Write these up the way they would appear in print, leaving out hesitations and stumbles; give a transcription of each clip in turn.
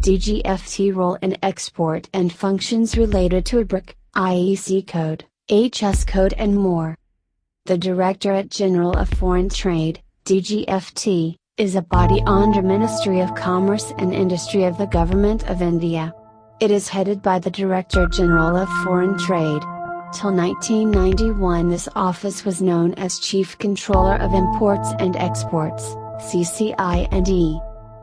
DGFT role in export and functions related to eBRC, IEC Code, HS Code and more. The Directorate General of Foreign Trade, DGFT, is a body under Ministry of Commerce and Industry of the Government of India. It is headed by the Director General of Foreign Trade. Till 1991 this office was known as Chief Controller of Imports and Exports, CCI&E.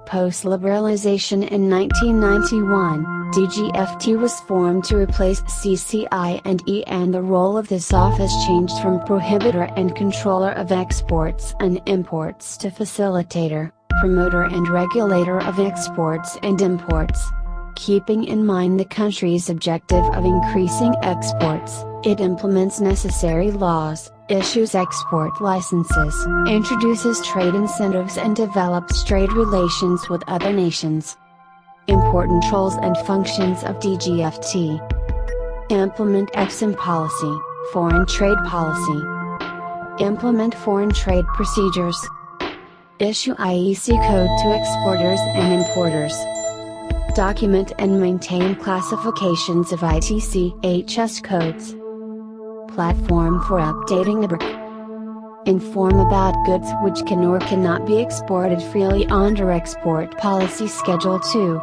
Post-liberalization in 1991, DGFT was formed to replace CCI&E, and the role of this office changed from prohibitor and controller of exports and imports to facilitator, promoter and regulator of exports and imports. Keeping in mind the country's objective of increasing exports, it implements necessary laws, issues export licenses, introduces trade incentives and develops trade relations with other nations. Important roles and functions of DGFT: implement Exim Policy, foreign trade policy, implement foreign trade procedures, issue IEC Code to exporters and importers, document and maintain classifications of ITC-HS codes, platform for updating eBRC, inform about goods which can or cannot be exported freely under Export Policy Schedule 2,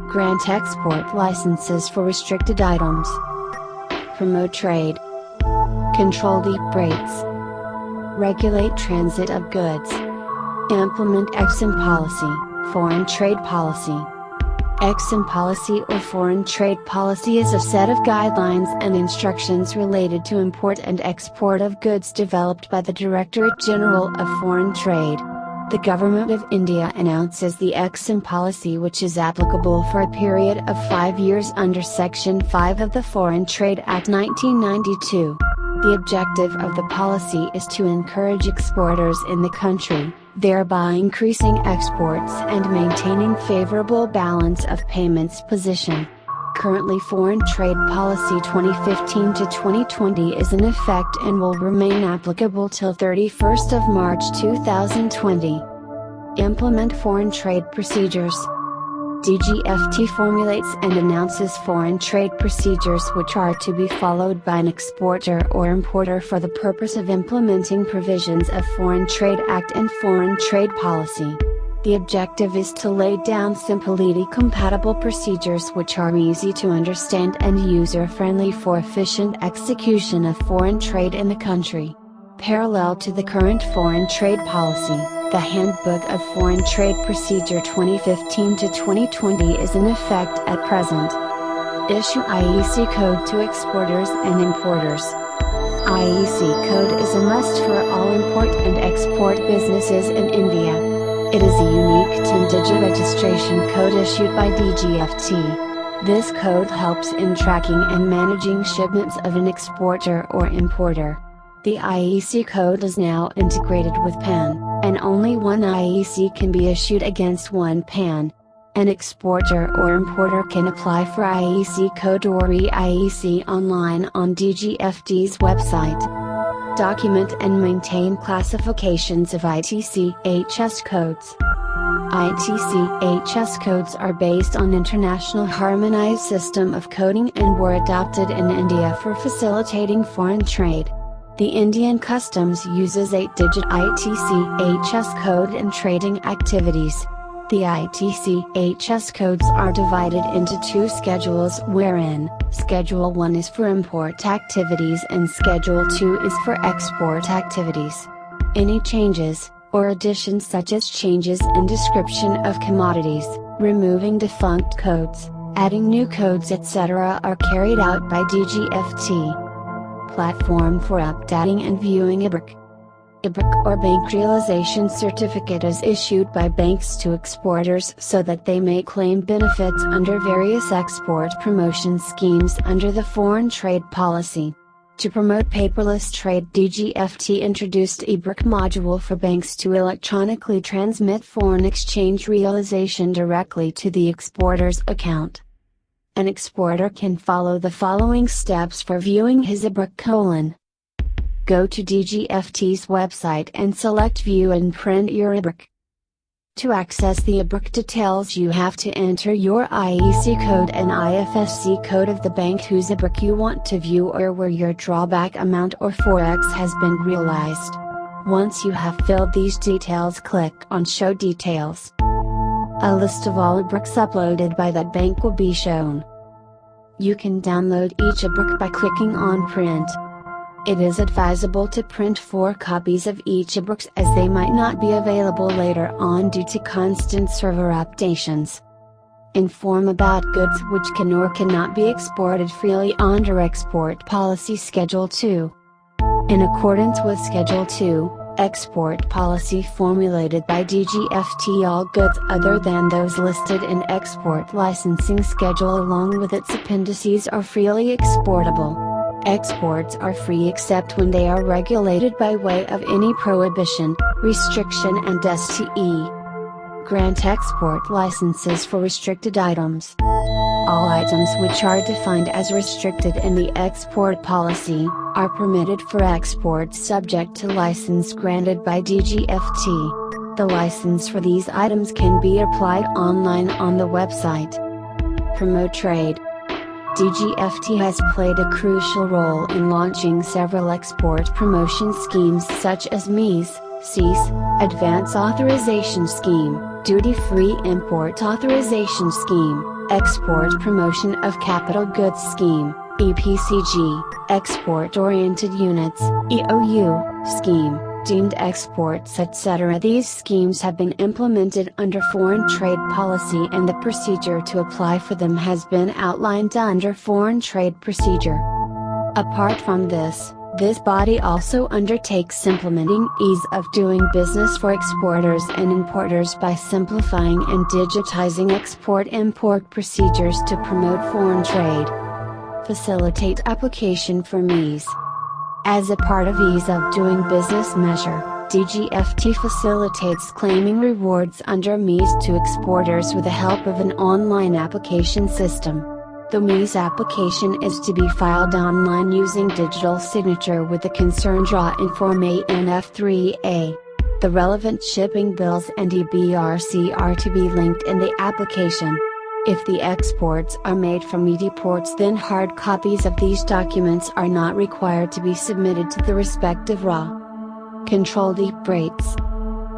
grant export licenses for restricted items, promote trade, control deep rates, regulate transit of goods, implement Exim Policy, foreign trade policy. Exim Policy or Foreign Trade Policy is a set of guidelines and instructions related to import and export of goods developed by the Directorate General of Foreign Trade. The Government of India announces the Exim Policy, which is applicable for a period of 5 years under Section 5 of the Foreign Trade Act 1992. The objective of the policy is to encourage exporters in the country, thereby increasing exports and maintaining favorable balance of payments position. Currently, Foreign Trade Policy 2015 to 2020 is in effect and will remain applicable till 31st of March 2020. Implement foreign trade procedures. DGFT formulates and announces foreign trade procedures which are to be followed by an exporter or importer for the purpose of implementing provisions of Foreign Trade Act and Foreign Trade Policy. The objective is to lay down simply compatible procedures which are easy to understand and user-friendly for efficient execution of foreign trade in the country. Parallel to the current foreign trade policy, the Handbook of Foreign Trade Procedure 2015 to 2020 is in effect at present. Issue IEC Code to exporters and importers. IEC Code is a must for all import and export businesses in India. It is a unique 10-digit registration code issued by DGFT. This code helps in tracking and managing shipments of an exporter or importer. The IEC Code is now integrated with PAN, and only one IEC can be issued against one PAN. An exporter or importer can apply for IEC Code or e-IEC online on DGFT's website. Document and maintain classifications of ITC-HS codes. ITC-HS codes are based on international harmonized system of coding and were adopted in India for facilitating foreign trade. The Indian Customs uses 8-digit ITC-HS code in trading activities. The ITC-HS codes are divided into 2 schedules wherein, Schedule 1 is for import activities and Schedule 2 is for export activities. Any changes, or additions such as changes in description of commodities, removing defunct codes, adding new codes etc. are carried out by DGFT. Platform for updating and viewing eBRC. eBRC or Bank Realization Certificate is issued by banks to exporters so that they may claim benefits under various export promotion schemes under the Foreign Trade Policy. To promote paperless trade, DGFT introduced eBRC module for banks to electronically transmit foreign exchange realization directly to the exporter's account. An exporter can follow the following steps for viewing his eBRC: Go to DGFT's website and select View and Print your eBRC. To access the eBRC details, you have to enter your IEC code and IFSC code of the bank whose eBRC you want to view or where your drawback amount or forex has been realized. Once you have filled these details, click on Show Details. A list of all eBRCs uploaded by that bank will be shown. You can download each eBRC by clicking on Print. It is advisable to print 4 copies of each eBRC as they might not be available later on due to constant server updations. Inform about goods which can or cannot be exported freely under Export Policy Schedule 2. In accordance with Schedule 2, Export Policy formulated by DGFT, all goods other than those listed in Export Licensing Schedule along with its appendices are freely exportable. Exports are free except when they are regulated by way of any prohibition, restriction and STE. Grant export licenses for restricted items. All items which are defined as restricted in the export policy, are permitted for export subject to license granted by DGFT. The license for these items can be applied online on the website. Promote trade. DGFT has played a crucial role in launching several export promotion schemes such as MES/CES, Advance Authorization Scheme, Duty-Free Import Authorization Scheme, Export Promotion of Capital Goods Scheme, EPCG, Export-Oriented Units, EOU, Scheme, Deemed Exports etc. These schemes have been implemented under foreign trade policy and the procedure to apply for them has been outlined under Foreign Trade Procedure. Apart from this body also undertakes implementing ease of doing business for exporters and importers by simplifying and digitizing export-import procedures to promote foreign trade. Facilitate application for MES. As a part of Ease of Doing Business measure, DGFT facilitates claiming rewards under MES to exporters with the help of an online application system. The MES application is to be filed online using digital signature with the concerned draw-in form ANF3A. The relevant shipping bills and eBRC are to be linked in the application. If the exports are made from e-deports, then hard copies of these documents are not required to be submitted to the respective RA. Control DEP rates.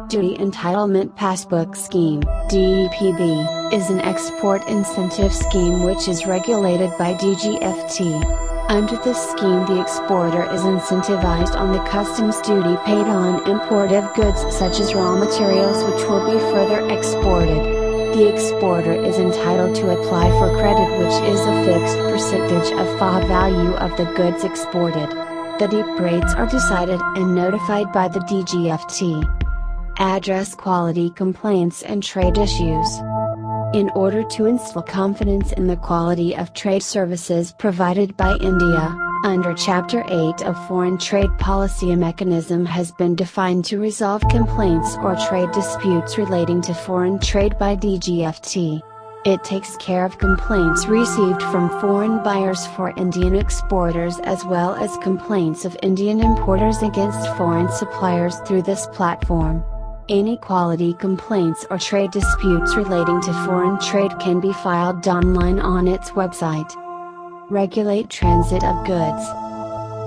Duty Entitlement Passbook Scheme, DEPB, is an export incentive scheme which is regulated by DGFT. Under this scheme, the exporter is incentivized on the customs duty paid on imported goods such as raw materials which will be further exported. The exporter is entitled to apply for credit which is a fixed percentage of FA value of the goods exported. The DEP rates are decided and notified by the DGFT. Address quality complaints and trade issues. In order to instill confidence in the quality of trade services provided by India, under Chapter 8 of Foreign Trade Policy, a mechanism has been defined to resolve complaints or trade disputes relating to foreign trade by DGFT. It takes care of complaints received from foreign buyers for Indian exporters as well as complaints of Indian importers against foreign suppliers through this platform. Any quality complaints or trade disputes relating to foreign trade can be filed online on its website. Regulate transit of goods.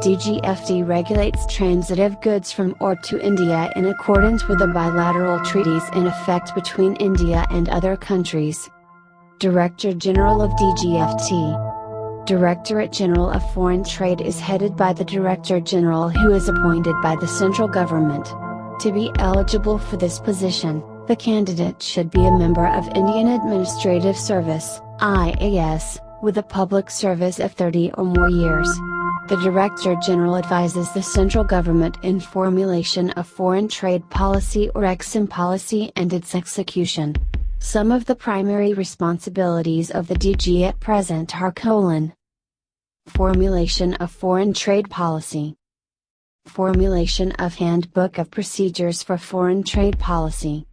DGFT regulates transit of goods from or to India in accordance with the bilateral treaties in effect between India and other countries. Director General of DGFT. Directorate General of Foreign Trade is headed by the Director General, who is appointed by the central government. To be eligible for this position, the candidate should be a member of Indian Administrative Service, IAS, with a public service of 30 or more years. The Director General advises the central government in formulation of foreign trade policy or Exim Policy and its execution. Some of the primary responsibilities of the DG at present are formulation of foreign trade policy, formulation of Handbook of Procedures for Foreign Trade Policy,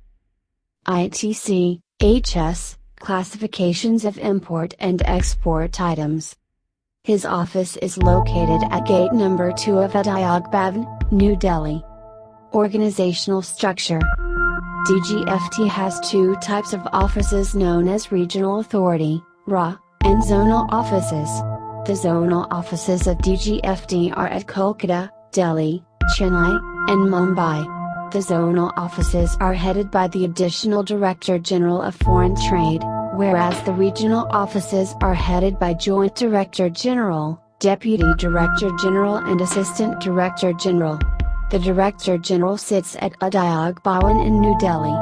ITC-HS, classifications of import and export items. His office is located at gate number 2 of Udyog Bhavan, New Delhi. Organizational structure. DGFT has two types of offices known as Regional Authority, RA, and Zonal Offices. The zonal offices of DGFT are at Kolkata, Delhi, Chennai, and Mumbai. The zonal offices are headed by the Additional Director General of Foreign Trade, whereas the regional offices are headed by Joint Director General, Deputy Director General and Assistant Director General. The Director General sits at Udyog Bhawan in New Delhi.